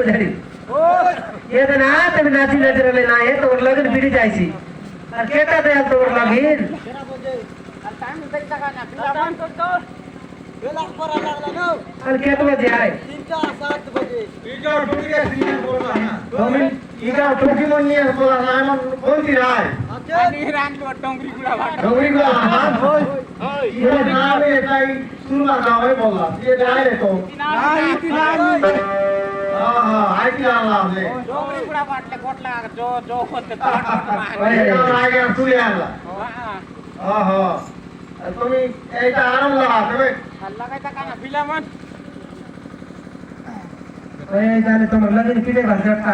झाली ये तो ना तब नाची नजर ले ना है तो लगन बीड़ी जायसी और केटा दे तो लगीन टाइम देखता का ना फिलावन तो बेला पर लागला ना और केट बजे आए 3:07 बजे इगा टोकी के सीन बोल रहा है तुम्ही इगा टोकी मनिया बोल रहा है मन कौन सी राय आणि रांगलो डोंगरी गुडा वाट डोंगरी को हां ये नाम है ताई सुरला गांव है बोल रहा ये जाए रे तो नाही तिला हां हां आई की नाम आपने डोंगरी गुडा वाटले कोटला जो जो होते तो अरे आ गया तू यारला हां हां तुम्ही एका आराम लगा तुम्ही लगायचा का ना फिलावन जाने तो लगन किती भाषा का